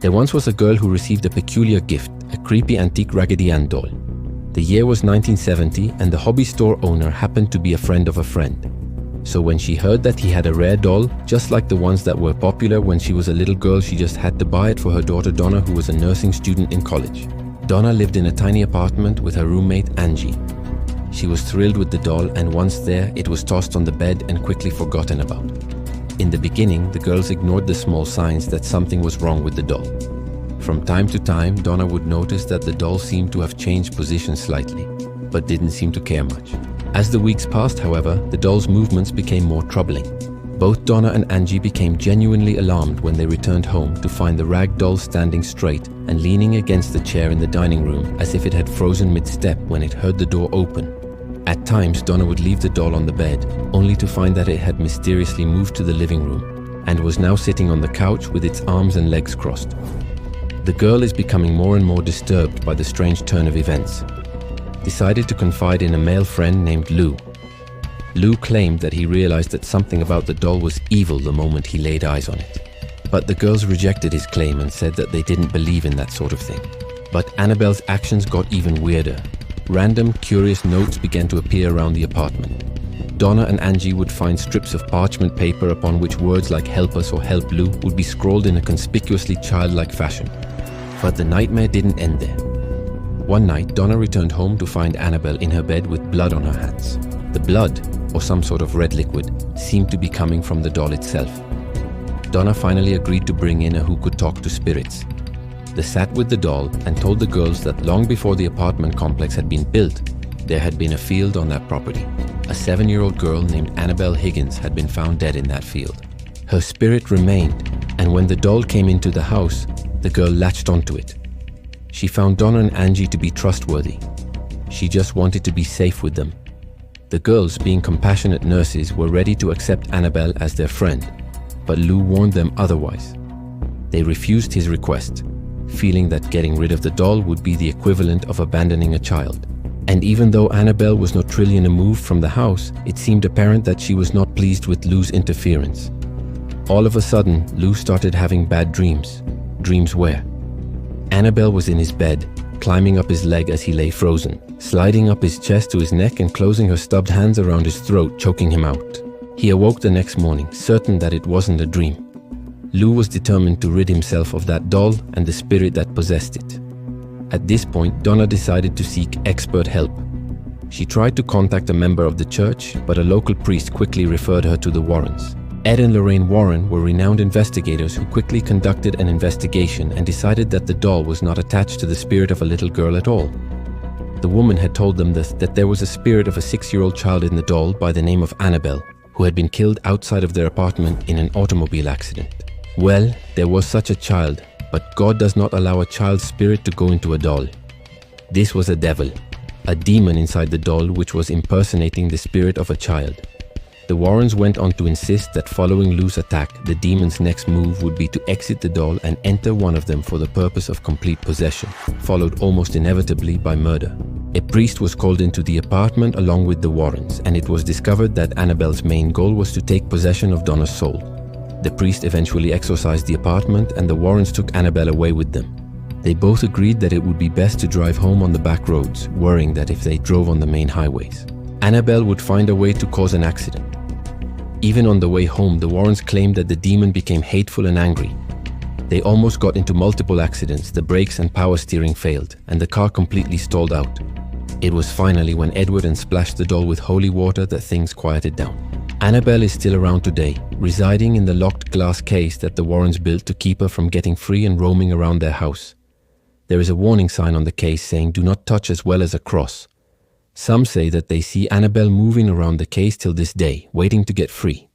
There once was a girl who received a peculiar gift, a creepy antique Raggedy Ann doll. The year was 1970 and the hobby store owner happened to be a friend of a friend. So when she heard that he had a rare doll, just like the ones that were popular when she was a little girl, she just had to buy it for her daughter Donna, who was a nursing student in college. Donna lived in a tiny apartment with her roommate Angie. She was thrilled with the doll, and once there, it was tossed on the bed and quickly forgotten about. In the beginning, the girls ignored the small signs that something was wrong with the doll. From time to time, Donna would notice that the doll seemed to have changed position slightly, but didn't seem to care much. As the weeks passed, however, the doll's movements became more troubling. Both Donna and Angie became genuinely alarmed when they returned home to find the rag doll standing straight and leaning against the chair in the dining room as if it had frozen mid-step when it heard the door open. At times, Donna would leave the doll on the bed, only to find that it had mysteriously moved to the living room and was now sitting on the couch with its arms and legs crossed. The girl is becoming more and more disturbed by the strange turn of events. Decided to confide in a male friend named Lou. Lou claimed that he realized that something about the doll was evil the moment he laid eyes on it. But the girls rejected his claim and said that they didn't believe in that sort of thing. But Annabelle's actions got even weirder. Random, curious notes began to appear around the apartment. Donna and Angie would find strips of parchment paper upon which words like "help us" or "help Lou" would be scrawled in a conspicuously childlike fashion. But the nightmare didn't end there. One night, Donna returned home to find Annabelle in her bed with blood on her hands. The blood, or some sort of red liquid, seemed to be coming from the doll itself. Donna finally agreed to bring in a who could talk to spirits. They sat with the doll and told the girls that long before the apartment complex had been built, there had been a field on that property. A 7-year-old girl named Annabelle Higgins had been found dead in that field. Her spirit remained, and when the doll came into the house, the girl latched onto it. She found Donna and Angie to be trustworthy. She just wanted to be safe with them. The girls, being compassionate nurses, were ready to accept Annabelle as their friend, but Lou warned them otherwise. They refused his request, feeling that getting rid of the doll would be the equivalent of abandoning a child. And even though Annabelle was not trillion a move from the house, it seemed apparent that she was not pleased with Lou's interference. All of a sudden, Lou started having bad dreams. Dreams where Annabelle was in his bed, climbing up his leg as he lay frozen, sliding up his chest to his neck and closing her stubbed hands around his throat, choking him out. He awoke the next morning, certain that it wasn't a dream. Lou was determined to rid himself of that doll and the spirit that possessed it. At this point, Donna decided to seek expert help. She tried to contact a member of the church, but a local priest quickly referred her to the Warrens. Ed and Lorraine Warren were renowned investigators who quickly conducted an investigation and decided that the doll was not attached to the spirit of a little girl at all. The woman had told them that there was a spirit of a 6-year-old child in the doll by the name of Annabelle, who had been killed outside of their apartment in an automobile accident. Well, there was such a child, but God does not allow a child's spirit to go into a doll. This was a devil, a demon inside the doll which was impersonating the spirit of a child. The Warrens went on to insist that following Lou's attack, the demon's next move would be to exit the doll and enter one of them for the purpose of complete possession, followed almost inevitably by murder. A priest was called into the apartment along with the Warrens, and it was discovered that Annabelle's main goal was to take possession of Donna's soul. The priest eventually exorcised the apartment, and the Warrens took Annabelle away with them. They both agreed that it would be best to drive home on the back roads, worrying that if they drove on the main highways, Annabelle would find a way to cause an accident. Even on the way home, the Warrens claimed that the demon became hateful and angry. They almost got into multiple accidents, the brakes and power steering failed, and the car completely stalled out. It was finally when Edward and splashed the doll with holy water that things quieted down. Annabelle is still around today, residing in the locked glass case that the Warrens built to keep her from getting free and roaming around their house. There is a warning sign on the case saying "Do not touch," as well as a cross. Some say that they see Annabelle moving around the case till this day, waiting to get free.